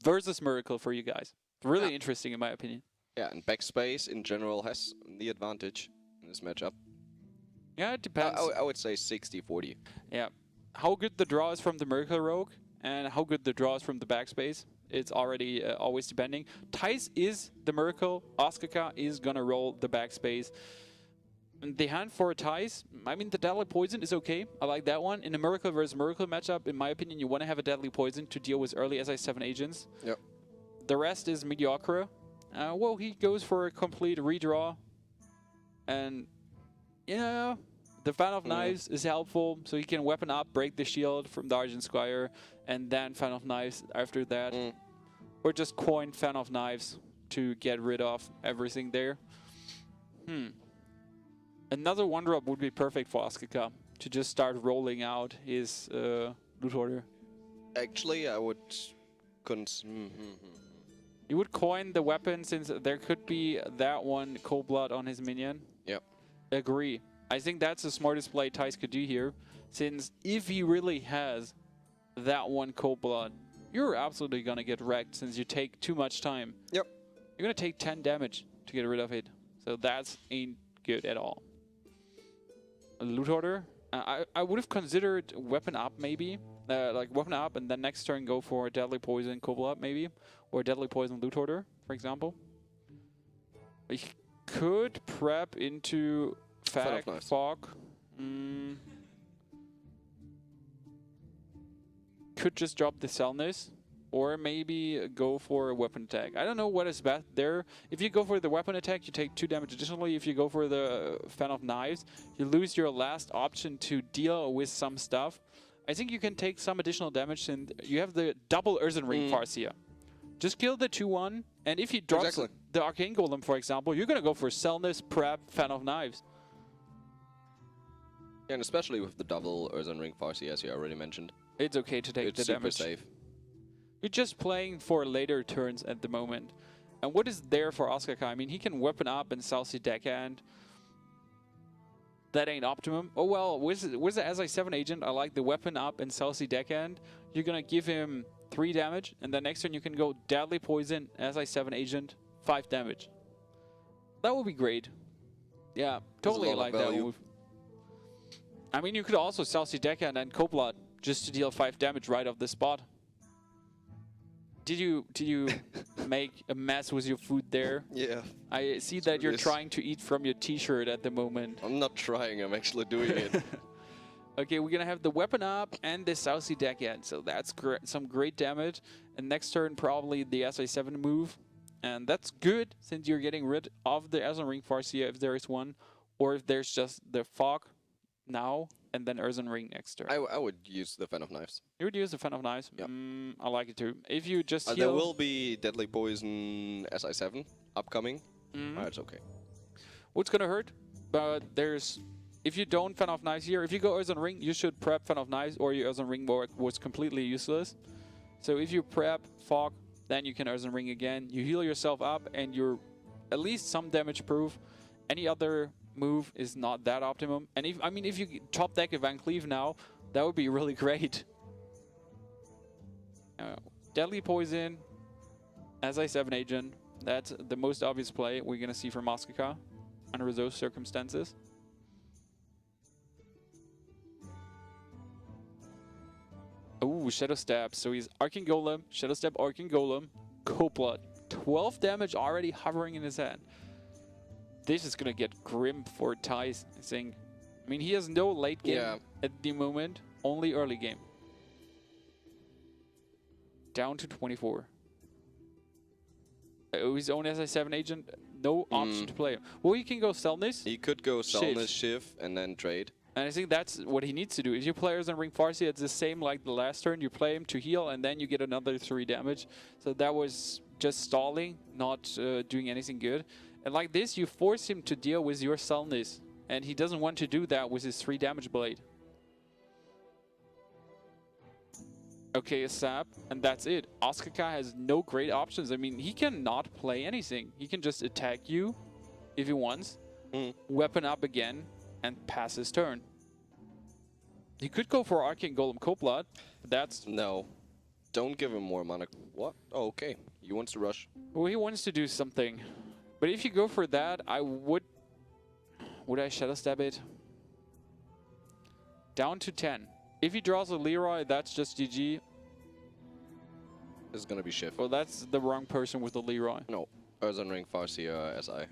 versus Miracle for you guys. Really interesting in my opinion. Yeah, and backspace in general has the advantage in this matchup. Yeah, it depends. I would say 60-40. Yeah. How good the draw is from the Miracle Rogue and how good the draw is from the backspace. It's already always depending. Thijs is the Miracle. Ostkaka is going to roll the backspace. And the hand for Thijs, I mean, the Deadly Poison is okay. I like that one. In a Miracle versus Miracle matchup, in my opinion, you want to have a Deadly Poison to deal with early SI7 agents. Yep. The rest is mediocre. Well, he goes for a complete redraw. And, yeah, the Fan of Knives is helpful. So he can weapon up, break the shield from the Argent Squire, and then Fan of Knives after that. Or just coin Fan of Knives to get rid of everything there. Another 1-drop would be perfect for Ostkaka to just start rolling out his loot order. Actually, I would... You would coin the weapon since there could be that one Cold Blood on his minion. Yep. Agree. I think that's the smartest play Thijs could do here, since if he really has that one Cold Blood, you're absolutely going to get wrecked since you take too much time. Yep. You're going to take 10 damage to get rid of it. So that ain't good at all. A loot order. I would have considered weapon up maybe. Like weapon up and then next turn go for Deadly Poison Cold Blood maybe. Or Deadly Poison loot order, for example. We could prep into Fog. Could just drop the Cellness. Or maybe go for a weapon attack. I don't know what is best there. If you go for the weapon attack, you take 2 damage additionally. If you go for the Fan of Knives, you lose your last option to deal with some stuff. I think you can take some additional damage, and you have the double Earthen Ring Farseer. Just kill the 2-1, and if he drops the Arcane Golem, for example, you're going to go for Cellness, Prep, Fan of Knives. Yeah, and especially with the double Earthen Ring Farseer, as you already mentioned. It's okay to take the damage. It's super safe. You're just playing for later turns at the moment. And what is there for Ostkaka? I mean, he can weapon up and Southsea Deckhand. That ain't optimum. Oh, well, with the SI7 agent, I like the weapon up and Southsea Deckhand. You're going to give him 3 damage. And then next turn, you can go Deadly Poison, SI7 agent, 5 damage. That would be great. Yeah, totally like that move. I mean, you could also Southsea Deckhand and Cold Blood just to deal 5 damage right off the spot. Did you make a mess with your food there? Yeah. I see that you're trying to eat from your t-shirt at the moment. I'm not trying, I'm actually doing it. Okay, we're going to have the weapon up and the Southsea Deckhand, so that's some great damage. And next turn, probably the SI7 move. And that's good, since you're getting rid of the Earthen Ring Farseer if there is one, or if there's just the Fog now, and then Earthen Ring next turn. I would use the Fan of Knives. You would use the Fan of Knives? Yep. I like it too. If you just heal... There will be Deadly Poison SI7 upcoming. It's okay. What's going to hurt? But there's... If you don't Fan of Knives here, if you go Earthen Ring, you should prep Fan of Knives, or your Earthen Ring was completely useless. So if you prep Fog, then you can Earthen Ring again. You heal yourself up, and you're at least some damage proof. Any other move is not that optimum. And if you top deck a Van Cleave now, that would be really great. Deadly Poison, SI7 agent, that's the most obvious play we're going to see from Ostkaka under those circumstances. Ooh, Shadow Stab. So he's Arcane Golem, Shadow Stab, Arcane Golem, Cold Blood. 12 damage already hovering in his hand. This is going to get grim for Thijs, I think. I mean, he has no late game at the moment, only early game. Down to 24. His own SI7 agent, no option to play. Well, he can go Cellness. He could go Cellness, Shift, and then trade. And I think that's what he needs to do. If you play Earthen Ring Farseer, it's the same like the last turn. You play him to heal, and then you get another 3 damage. So that was just stalling, not doing anything good. And like this, you force him to deal with your Cellness. And he doesn't want to do that with his 3 damage blade. Okay, a sap, and that's it. Ostkaka has no great options. I mean, he cannot play anything. He can just attack you if he wants, weapon up again, and pass his turn. He could go for Arcane Golem Cold Blood, but that's... No. Don't give him more mana. What? Oh, okay. He wants to rush. Well, he wants to do something. But if you go for that, I would... Would I Shadow Step it? Down to 10. If he draws a Leroy, that's just GG. This is gonna be shift. Well, that's the wrong person with the Leroy. No. Earthen Ring Farseer SI.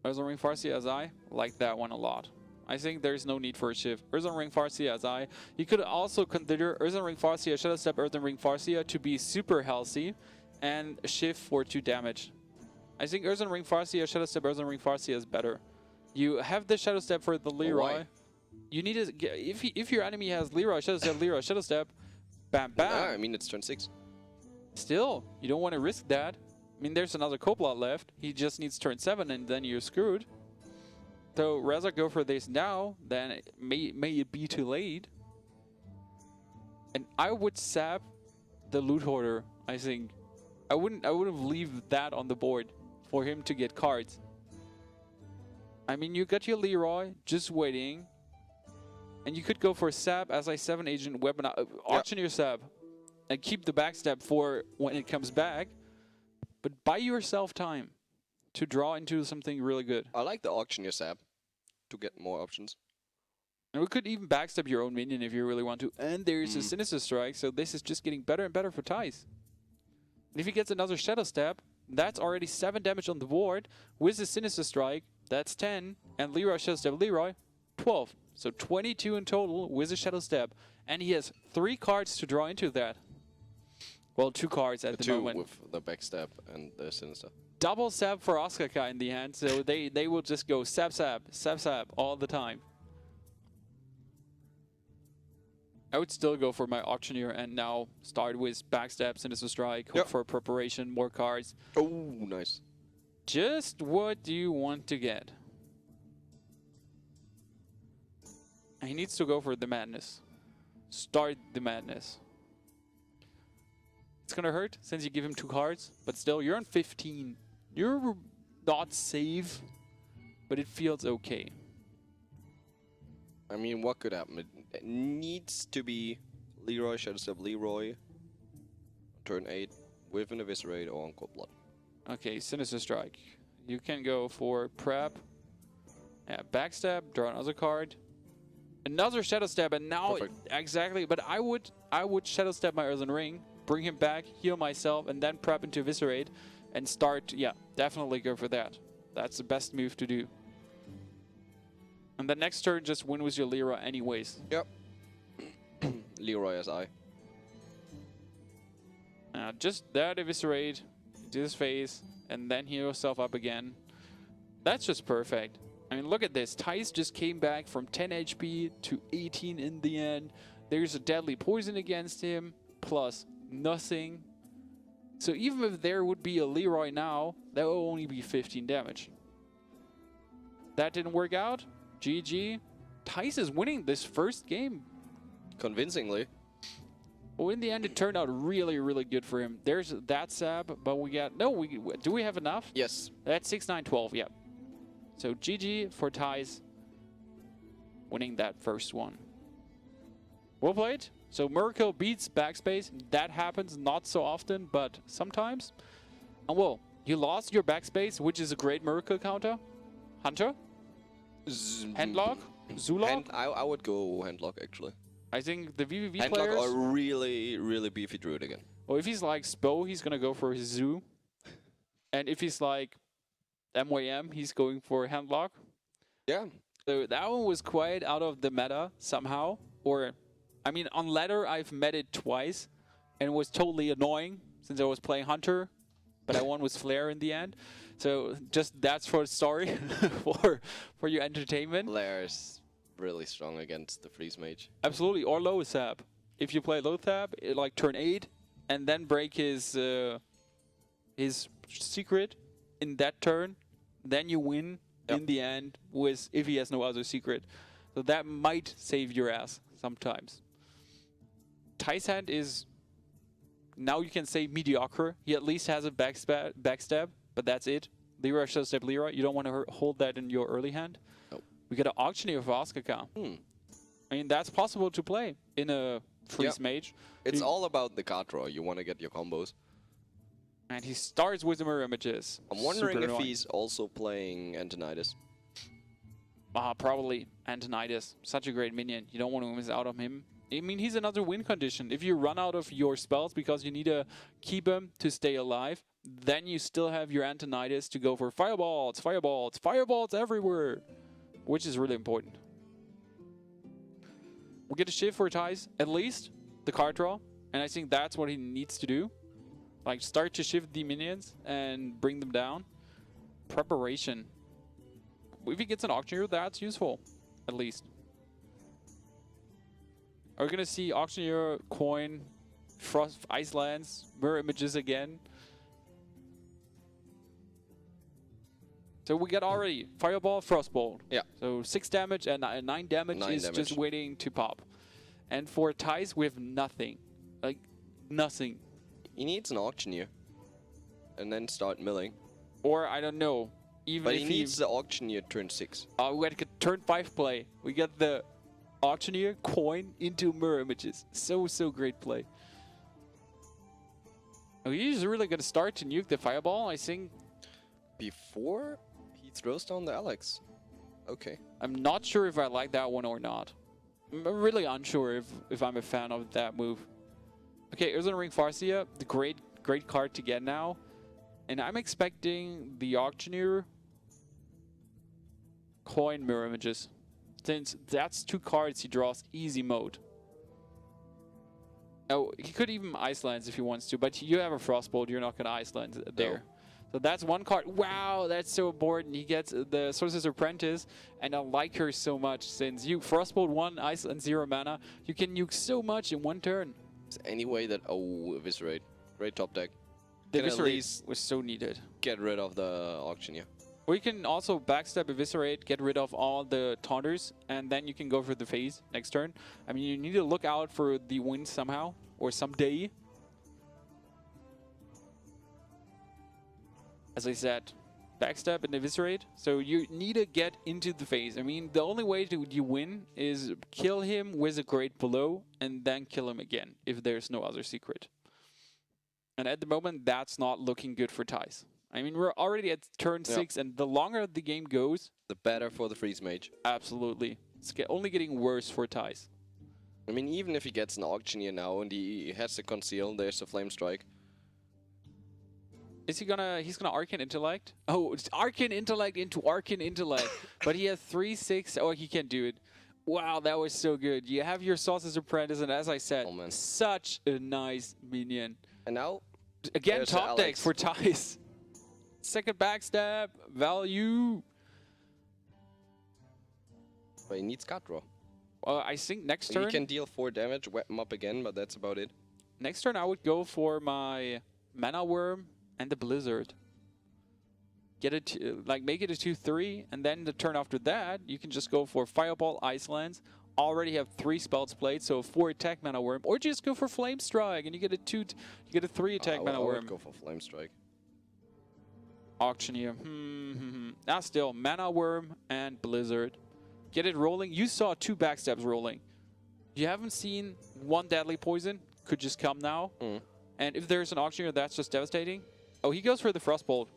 Earthen Ring Farseer SI, like that one a lot. I think there's no need for a shift. Earthen Ring Farseer SI. You could also consider Earthen Ring Farseer, Shadow Step Earthen Ring Farseer to be super healthy and shift for 2 damage. I think Earthen Ring Farseer, Shadow Step Earthen Ring Farseer is better. You have the Shadow Step for the Leroy. Why? You need to get, if your enemy has Leroy, Leroy, Shadow Step, bam, bam. Nah, I mean, it's turn 6. Still, you don't want to risk that. I mean, there's another Coplot left. He just needs turn 7 and then you're screwed. So rather go for this now than may it be too late. And I would sap the Loot Hoarder, I think. I wouldn't leave that on the board for him to get cards. I mean, you got your Leroy just waiting. And you could go for sap as a 7 agent weapon, auction your sap and keep the backstab for when it comes back. But buy yourself time to draw into something really good. I like the auction your sap to get more options. And we could even backstab your own minion if you really want to. And there's a Sinister Strike, so this is just getting better and better for Thijs. And if he gets another Shadow Step, that's already 7 damage on the board. With the Sinister Strike, that's 10. And Leroy, Shadow Step, Leroy, 12. So 22 in total with a Shadow Step. And he has 3 cards to draw into that. Well, 2 cards at the moment. With the backstab and the Sinister. Double sap for Ostkaka in the hand, so they will just go sap, sap, sap, sap all the time. I would still go for my Auctioneer and now start with backstab, Sinister Strike, hope for preparation, more cards. Oh, nice. Just what do you want to get? He needs to go for the Madness. Start the Madness. It's gonna hurt since you give him 2 cards, but still, you're on 15. You're not safe, but it feels okay. I mean, what could happen? It needs to be Leroy, Shadow Step, Leroy, turn 8, with an Eviscerate or on Cold Blood. Okay, Sinister Strike. You can go for prep, backstab, draw another card, another Shadow Step, and now exactly. But I would Shadow Step my Earthen Ring, bring him back, heal myself, and then prep into Eviscerate, and start. Yeah, definitely go for that. That's the best move to do. And the next turn, just win with your Leroy anyways. Yep. Leroy SI. Just that Eviscerate, do this phase, and then heal yourself up again. That's just perfect. I mean, look at this. Thijs just came back from 10 HP to 18 in the end. There's a deadly poison against him, plus nothing. So even if there would be a Leroy now, that will only be 15 damage. That didn't work out. GG. Thijs is winning this first game. Convincingly. Well, in the end, it turned out really, really good for him. There's that sab, but we got... No, do we have enough? Yes. That's 6, 9, 12, yeah. So GG for Thijs winning that first one. Well played. So Miracle beats Backspace. That happens not so often, but sometimes. And well, you lost your Backspace, which is a great Miracle counter. Hunter? Handlock? Zulog? I would go Handlock, actually. I think the vVv Handlock players... or really, really beefy Druid again. Well, if he's like Spo, he's going to go for his Zoo. And if he's like MYM, he's going for Handlock. Yeah. So that one was quite out of the meta somehow. Or, I mean, on ladder, I've met it twice. And it was totally annoying since I was playing Hunter. But I won with Flare in the end. So just that's for the story for your entertainment. Flare's really strong against the Freeze Mage. Absolutely. Or low tab. If you play low tab, like turn 8 and then break his secret in that turn, then you win in the end with if he has no other secret. So that might save your ass sometimes. Thijs' hand is, now you can say, mediocre. He at least has a backstab, but that's it. Leroy, Shadow Step, Leroy. You don't want to hold that in your early hand. Nope. We got an Auctioneer for Ostkaka. I mean, that's possible to play in a Freeze Mage. It's all about the card draw. You want to get your combos. And he starts with the mirror images. I'm wondering Super if annoying. he's also playing Antonidas. Probably Antonidas. Such a great minion. You don't want to miss out on him. I mean, he's another win condition. If you run out of your spells because you need to keep him to stay alive, then you still have your Antonidas to go for fireballs, fireballs, fireballs everywhere, which is really important. We'll get a shift for Thijs, at least the card draw, and I think that's what he needs to do. Like, start to shift the minions and bring them down. Preparation. If he gets an auctioneer, that's useful, at least. Are we going to see auctioneer, coin, frost, ice lands, mirror images again? So we got already Fireball, Frostbolt. Yeah. So 6 damage and 9 damage is just waiting to pop. And for Thijs, we have nothing. Like, nothing. He needs an auctioneer. And then start milling. Or, I don't know. Even But if he needs the auctioneer turn 6. we had to turn 5 play. We got the auctioneer, coin into mirror images. So great play. Oh, he's really going to start to nuke the Fireball, I think. Before he throws down the Alex. Okay. I'm not sure if I like that one or not. I'm really unsure if I'm a fan of that move. Okay, Urza Ring Farsia, the great card to get now. And I'm expecting the Auctioneer, coin, mirror images. Since that's 2 cards he draws easy mode. Oh, he could even Icelands if he wants to, but you have a Frostbolt, you're not going to Iceland there. No. So that's 1 card. Wow, that's so important. He gets the Sorcerer's Apprentice, and I like her so much since you Frostbolt 1, Iceland 0 mana. You can nuke so much in 1 turn. Is there any way that Eviscerate, great top deck, The can at Eviscerate least was so needed. get rid of the auctioneer? Or you can also backstab Eviscerate, get rid of all the taunters, and then you can go for the phase next turn. I mean, you need to look out for the win somehow, or someday. As I said, backstab and Eviscerate. So you need to get into the phase. I mean, the only way you win is kill him with a great blow, and then kill him again, if there's no other secret. And at the moment, that's not looking good for Thijs. I mean, we're already at turn 6, and the longer the game goes, the better for the Freeze Mage. Absolutely. It's only getting worse for Thijs. I mean, even if he gets an auctioneer now and he has to conceal, there's a Flame Strike. Is he gonna... He's gonna Arcane Intellect? Oh, it's Arcane Intellect into Arcane Intellect. But he has 3/6. Oh, he can't do it. Wow, that was so good. You have your Sorcerer's Apprentice, and as I said, such a nice minion. And now... Again, top decks for Thijs. Second backstab, value. But he needs card draw. I think next turn... He can deal 4 damage, wet him up again, but that's about it. Next turn, I would go for my Mana Worm and the Blizzard. Get it, make it a 2/3, and then the turn after that, you can just go for Fireball, Icelands. Already have 3 spells played, so 4 attack Mana Worm, or just go for Flame Strike, and you get a 3 attack Mana I Worm. would go for Flame Strike. Auctioneer. Now still, Mana Worm and Blizzard. Get it rolling. You saw 2 backstabs rolling. You haven't seen 1 Deadly Poison. Could just come now. And if there's an Auctioneer, that's just devastating. Oh, he goes for the Frostbolt.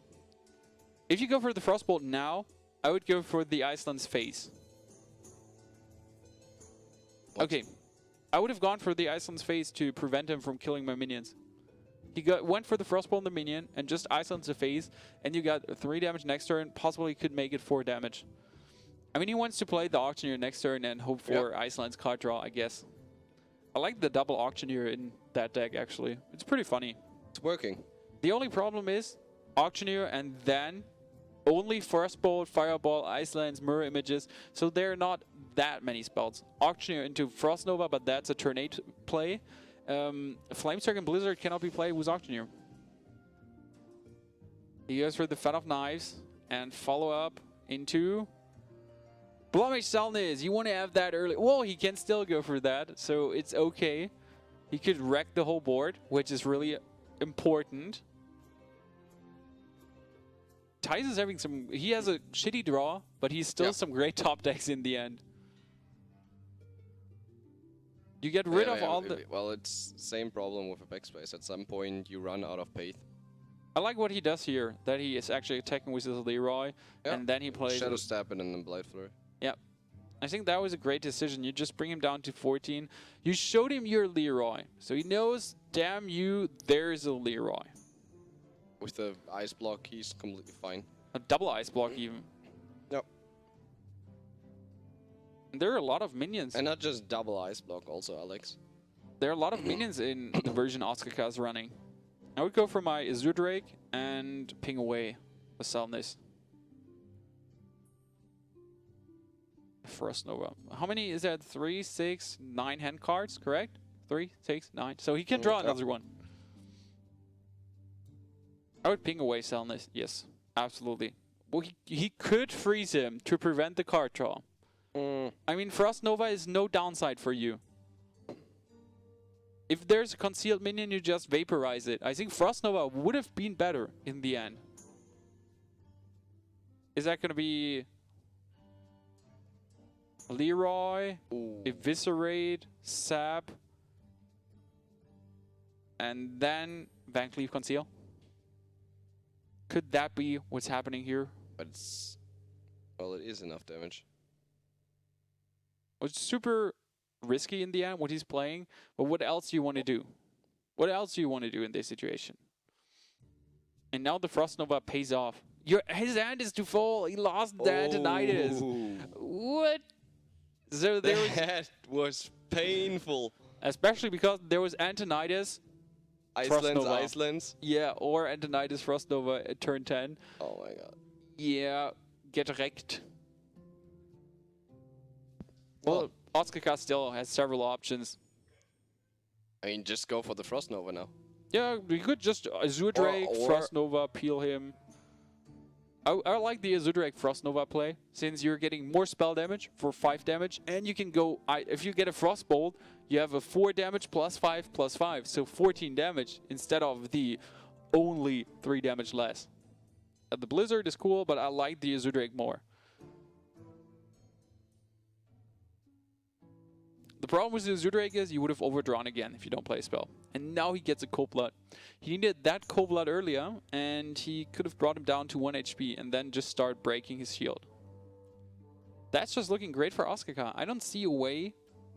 If you go for the Frostbolt now, I would go for the Iceland's face. Okay. I would have gone for the Iceland's face to prevent him from killing my minions. He went for the Frostbolt on the minion and just Iceland's face, and you got 3 damage next turn. Possibly could make it 4 damage. I mean, he wants to play the Auctioneer next turn and hope for Iceland's card draw, I guess. I like the double Auctioneer in that deck, actually. It's pretty funny. It's working. The only problem is Auctioneer and then only Frostbolt, Fireball, Iceland's, Mirror Images. So there are not that many spells. Auctioneer into Frost Nova, but that's a turn 8 play. Flamestrike and Blizzard cannot be played with Auctioneer. He goes for the Fan of Knives and follow up into Blomage Salniz. You want to have that early. Well, he can still go for that, so it's okay. He could wreck the whole board, which is really important. Thijs is having some... He has a shitty draw, but he's still some great top decks in the end. You get rid of all the... Well, it's same problem with a backspace. At some point, you run out of path. I like what he does here, that he is actually attacking with his Leroy, and then he plays... Shadow Step and then Blade Flurry. Yep. I think that was a great decision. You just bring him down to 14. You showed him your Leroy, so he knows, damn you, there's a Leroy. With the ice block, he's completely fine. A double ice block even. Yep. And there are a lot of minions. And not just double ice block, also Alex. There are a lot of minions in the version Ostkaka is running. I would go for my Azure Drake and ping away the Selness. Frost Nova. How many is that? 3, 6, 9 hand cards, correct? 3, 6, 9. So he can draw another one. I would ping away Selness. Yes, absolutely. Well, he could freeze him to prevent the card draw. I mean, Frost Nova is no downside for you. If there's a concealed minion, you just vaporize it. I think Frost Nova would have been better in the end. Is that going to be Leroy, Eviscerate, Sap, and then Van Cleave Conceal? Could that be what's happening here? But it's... Well, it is enough damage. It's super risky in the end what he's playing, but what else do you want to do? What else do you want to do in this situation? And now the Frost Nova pays off. His hand is too full. He lost the Antonidas. What? So there was, that was painful. especially because there was Antonidas, Icelands. yeah, or Antonidas Frost Nova at turn 10. Oh my god. Yeah, get wrecked. Well, Ostkaka still has several options. I mean, just go for the Frost Nova now. Yeah, we could just Azure Drake, Frost Nova, peel him. I like the Azure Drake Frost Nova play, since you're getting more spell damage for 5 damage, and you can go, if you get a Frost Bolt, you have a 4 damage plus 5, so 14 damage instead of the only 3 damage less. The Blizzard is cool, but I like the Azure Drake more. The problem with the Azure Drake is you would have overdrawn again if you don't play a spell. And now he gets a Cold Blood. He needed that Cold Blood earlier, and he could have brought him down to 1 HP and then just start breaking his shield. That's just looking great for Ostkaka. I don't see a way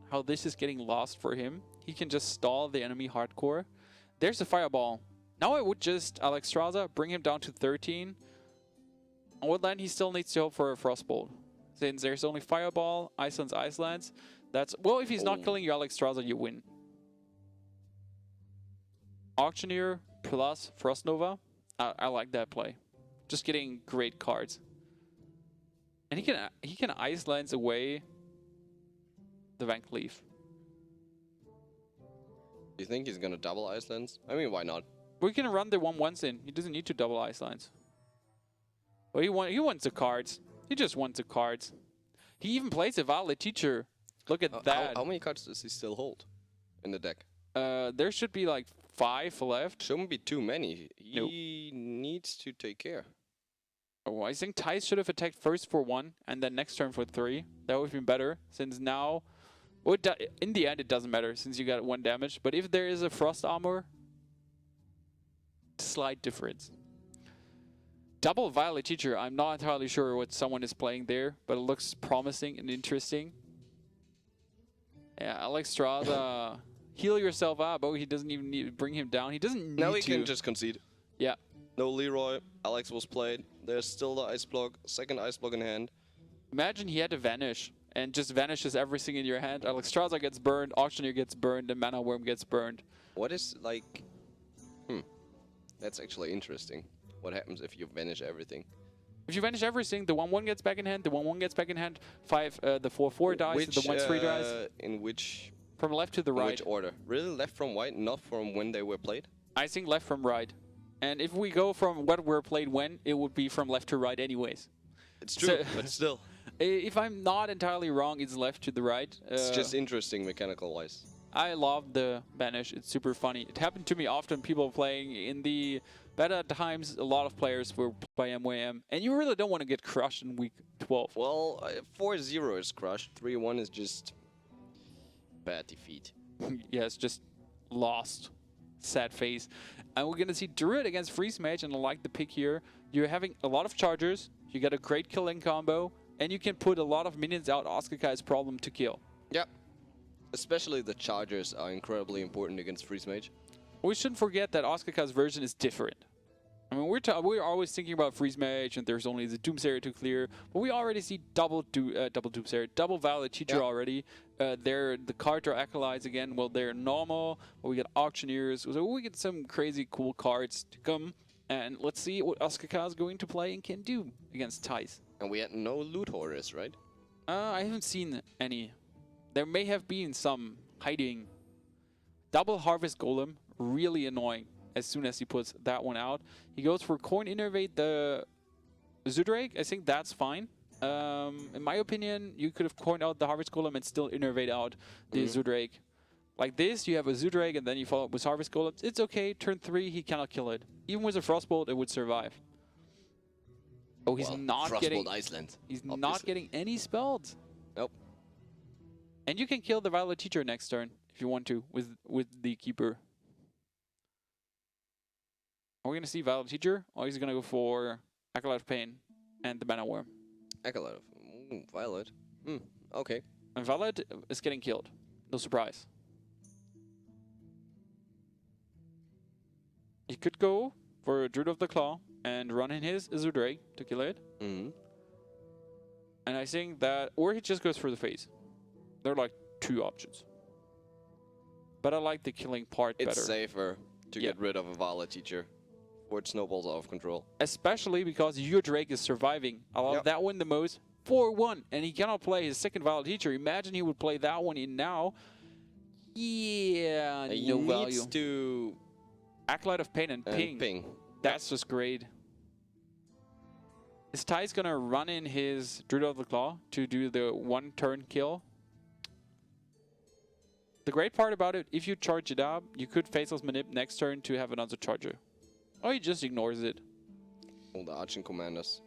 how this is getting lost for him. He can just stall the enemy hardcore. There's a Fireball. Now I would just Alexstrasza, bring him down to 13. On what land he still needs to hope for a Frostbolt. Since there's only Fireball, Icelands. That's, well, if he's not killing your Alexstrasza, you win. Auctioneer plus Frost Nova. I like that play. Just getting great cards. And he can Icelands away the Van Cleave. Do you think he's gonna double Icelands? I mean, why not? We can run the 1/1s in. He doesn't need to double Icelands. But he wants the cards. He just wants the cards. He even plays a Valid Teacher. Look at that. How many cards does he still hold in the deck? There should be like 5 left. Shouldn't be too many. He needs to take care. Oh, I think Thijs should have attacked first for 1 and then next turn for 3. That would have been better, since now... Well, in the end, it doesn't matter, since you got 1 damage. But if there is a Frost Armor, slight difference. Double Violet Teacher, I'm not entirely sure what someone is playing there, but it looks promising and interesting. Yeah, Alexstrasza, heal yourself up. Oh, he doesn't even need to bring him down. He doesn't need to. Now he can just concede. Yeah. No Leroy. Alex was played. There's still the Ice Block. Second Ice Block in hand. Imagine he had to vanish and just vanishes everything in your hand. Alexstrasza gets burned, Auctioneer gets burned, and Mana Worm gets burned. What is, like... That's actually interesting. What happens if you vanish everything? If you vanish everything, the 1/1 gets back in hand, the 1/1 gets back in hand, the 4/4 dies, the 1/3 dies. In which... From left to the right. Which order? Really left from right, not from when they were played? I think left from right. And if we go from what were played when, it would be from left to right anyways. It's true, So but still. If I'm not entirely wrong, it's left to the right. It's just interesting mechanical-wise. I love the banish. It's super funny. It happened to me often. People playing in the beta times, a lot of players were by MYM, and you really don't want to get crushed in week 12. Well, 4-0 is crushed. 3-1 is just... bad defeat. Yes, just lost. Sad face. And we're gonna see Druid against Freeze Mage, and I like the pick here. You're having a lot of chargers, you got a great killing combo, and you can put a lot of minions out Ostkaka's problem to kill. Yep. Especially the chargers are incredibly important against Freeze Mage. We shouldn't forget that Ostkaka's version is different. I mean, we're always thinking about Freeze Mage, and there's only the Doomsayer to clear, but we already see double Doomsayer, double Valid Teacher already. They're the Carter Acolytes again. Well, they're normal, but we get Auctioneers, so we get some crazy cool cards to come. And let's see what Ostkaka is going to play and can do against Thijs. And we had no loot hoarders, right? I haven't seen any. There may have been some hiding. Double Harvest Golem, really annoying. As soon as he puts that one out, he goes for Coin Innervate the Zoodrake. I think that's fine. In my opinion, you could have coined out the Harvest Golem and still innervate out the Zoodrake. Like this, you have a Zoodrake and then you follow up with Harvest Golem. It's okay. Turn 3, he cannot kill it. Even with a Frostbolt, it would survive. Oh, he's not getting Iceland. He's not getting any spells. Nope. And you can kill the Violet Teacher next turn if you want to with the Keeper. Are we going to see Violet Teacher, or is he going to go for Acolyte of Pain and the Mana Worm? Acolyte of Violet. Okay. And Violet is getting killed. No surprise. He could go for Druid of the Claw and run in his Zoodrake to kill it. And I think that, or he just goes for the face. There are like 2 options. But I like the killing part better. It's safer to get rid of a Violet Teacher. Or it snowballs out of control. Especially because your Drake is surviving. I love that one the most. 4-1, and he cannot play his second Violet Teacher. Imagine he would play that one in now. Yeah, no value. He needs to... Acolyte of Pain and Ping. That's just great. Is Thijs gonna run in his Druid of the Claw to do the 1-turn kill? The great part about it, if you charge it up, you could Faceless Manip next turn to have another charger. Or he just ignores it. All the Arching Commanders.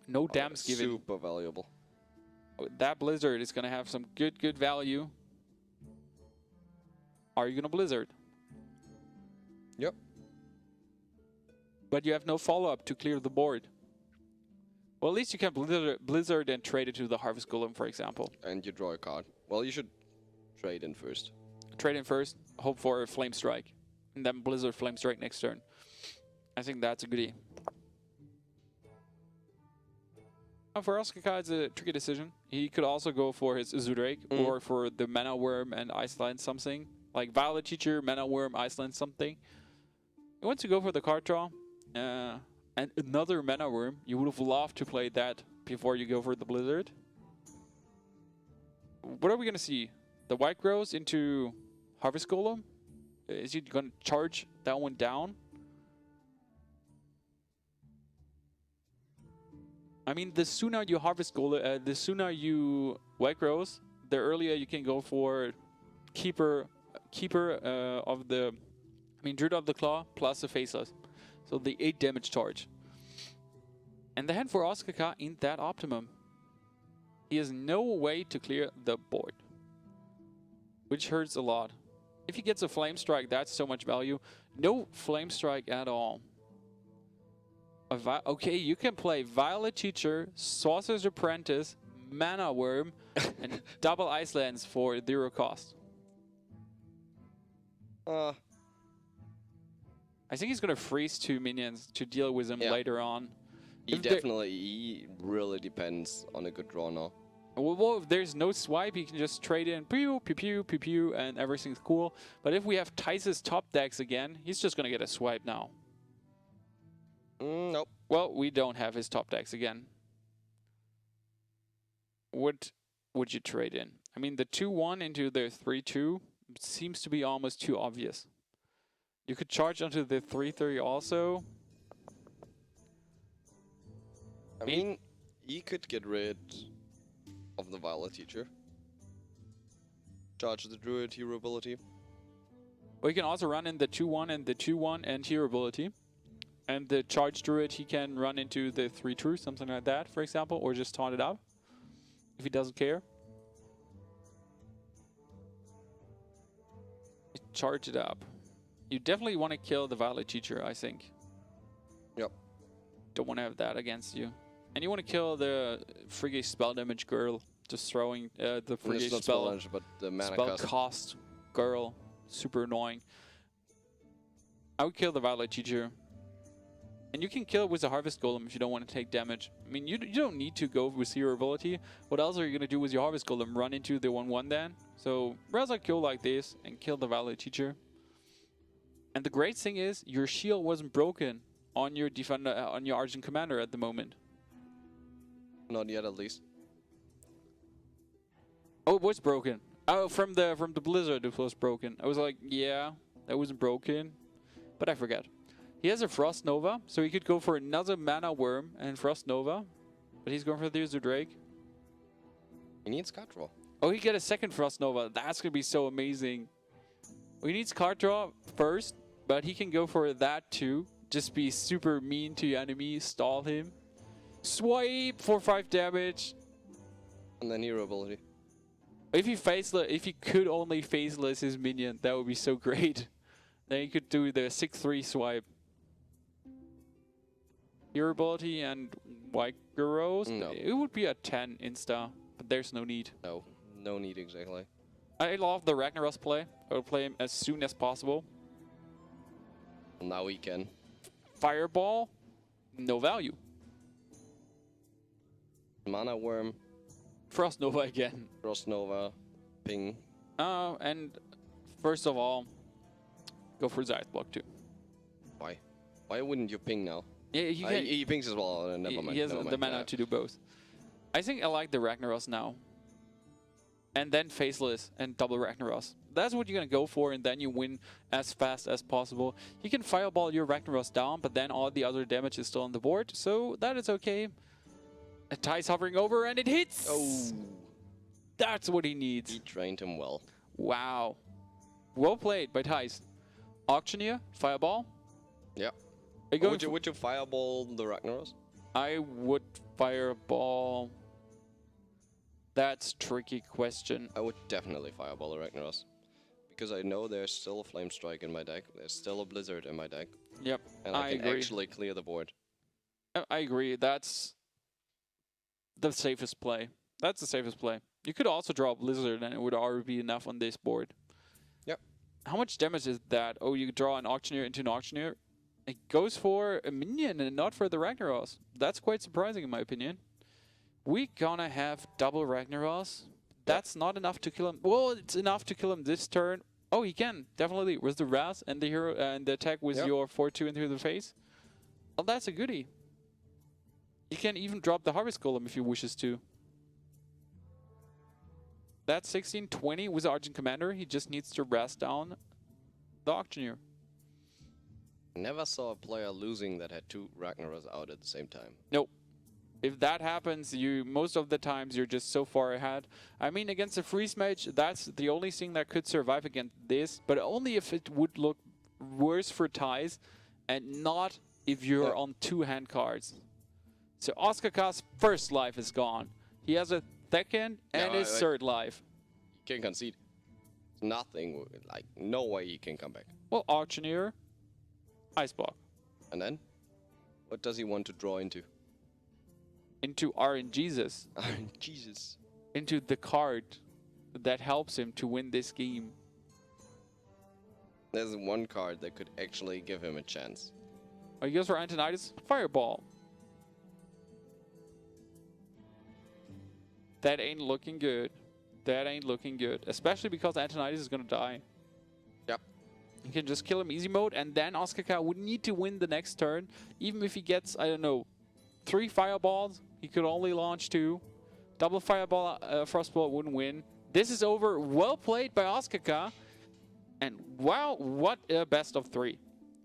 No damage given. Super valuable. That Blizzard is going to have some good value. Are you going to Blizzard? Yep. But you have no follow-up to clear the board. Well, at least you can Blizzard and trade it to the Harvest Golem, for example. And you draw a card. Well, you should trade in first. Trade in first, hope for a Flame Strike. And then Blizzard Flame Strike next turn. I think that's a goodie. For Ostkaka, it's a tricky decision. He could also go for his Zoodrake or for the Mana Worm and Iceland something. Like Violet Teacher, Mana Worm, Iceland something. He wants to go for the card draw. And another Mana Worm. You would have loved to play that before you go for the Blizzard. What are we going to see? The White Grows into Harvest Golem? Is he going to charge that one down? I mean, the sooner you Harvest Golem, the sooner you White Grows, the earlier you can go for Keeper of the, Druid of the Claw plus the Faceless. So the 8 damage charge. And the hand for Ostkaka ain't that optimum. He has no way to clear the board, which hurts a lot. If he gets a Flame Strike, that's so much value. No Flame Strike at all. Okay, you can play Violet Teacher, Sorcerer's Apprentice, Mana Worm, and double Icelands for 0 cost. I think he's going to freeze 2 minions to deal with them later on. He really depends on a good draw now. Well, if there's no swipe, he can just trade in pew, pew, pew, pew, pew, and everything's cool. But if we have Thijs' top decks again, he's just going to get a swipe now. Nope. Well, we don't have his top decks again. What would you trade in? I mean, the 2-1 into the 3-2 seems to be almost too obvious. You could charge onto the 3-3 also. I mean, he could get rid of the Violet Teacher. Charge the Druid hero ability. Well, he can also run in the 2-1 and the 2-1 and hero ability. And the charge Druid, he can run into the 3-2, something like that, for example, or just taunt it up if he doesn't care. charge it up. You definitely want to kill the Violet Teacher, I think. Yep. Don't want to have that against you. And you want to kill the frigate spell damage girl. Just throwing the frigate spell damage, but the mana spell cost girl. Super annoying. I would kill the Violet Teacher. And you can kill it with the Harvest Golem if you don't want to take damage. I mean, you don't need to go with Hero Ability. What else are you going to do with your Harvest Golem? Run into the 1/1 then? So, rather kill like this and kill the Violet Teacher. And the great thing is, your shield wasn't broken on your defender, on your Argent Commander at the moment. Not yet, at least. Oh, it was broken. Oh, from the Blizzard it was broken. I was like, yeah, that wasn't broken. But I forgot. He has a Frost Nova, so he could go for another Mana Worm and Frost Nova. But he's going for the User Drake. He needs card draw. Oh, he get a second Frost Nova. That's going to be so amazing. Well, he needs card draw first, but he can go for that too. Just be super mean to your enemy, stall him. Swipe for 5 damage. And then Hero Ability. If he could only faceless his minion, that would be so great. Then he could do the 6/3 swipe. Hero Ability and White Gyros. No. It would be a 10 insta, but there's no need. No. No need exactly. I love the Ragnaros play. I would play him as soon as possible. Now we can. Fireball, no value. Mana Worm. Frost Nova again. Frost Nova. Ping. And first of all, go for the Ice Block too. Why? Why wouldn't you ping now? Yeah, you can. He pings as well. Never mind. He has the mana to do both. I think I like the Ragnaros now. And then Faceless and double Ragnaros. That's what you're going to go for, and then you win as fast as possible. You can Fireball your Ragnaros down, but then all the other damage is still on the board, so that is okay. A Ty's hovering over, and it hits! Oh. That's what he needs. He trained him well. Wow. Well played by Ty's. Auctioneer, Fireball. Yep. Would you Fireball the Ragnaros? I would Fireball... That's a tricky question. I would definitely Fireball the Ragnaros. Because I know there's still a Flame Strike in my deck. There's still a Blizzard in my deck. Yep, And I can actually clear the board. I agree. That's the safest play. That's the safest play. You could also draw a Blizzard and it would already be enough on this board. Yep. How much damage is that? Oh, you draw an Auctioneer into an Auctioneer. It goes for a minion and not for the Ragnaros. That's quite surprising in my opinion. We gonna have double Ragnaros. That's not enough to kill him. Well, it's enough to kill him this turn. Oh, he can definitely with the Raz and the hero and the attack with your 4/2 into the face. Well, that's a goodie. You can even drop the Harvest Golem if he wishes to. That's 16-20 with the Argent Commander. He just needs to Raz down the Auctioneer. Never saw a player losing that had 2 Ragnaros out at the same time. Nope. If that happens, most of the times you're just so far ahead. I mean, against a Freeze Mage, that's the only thing that could survive against this, but only if it would look worse for Ty's, and not if you're on 2 hand cards. So Ostkaka's first life is gone. He has a second and his third life. You can concede. Nothing, like, no way he can come back. Well, Auctioneer, Ice Block. And then? What does he want to draw into? Into RNGesus. Jesus. Into the card that helps him to win this game. There's one card that could actually give him a chance. Oh, he goes for Antonidas? Fireball. That ain't looking good. That ain't looking good. Especially because Antonidas is going to die. Yep. You can just kill him easy mode, and then Ostkaka would need to win the next turn. Even if he gets, I don't know, 3 fireballs, he could only launch 2. Double fireball, frostball wouldn't win. This is over. Well played by Ostkaka. And wow, what a best of 3.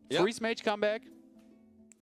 Yep. Freeze Mage comeback.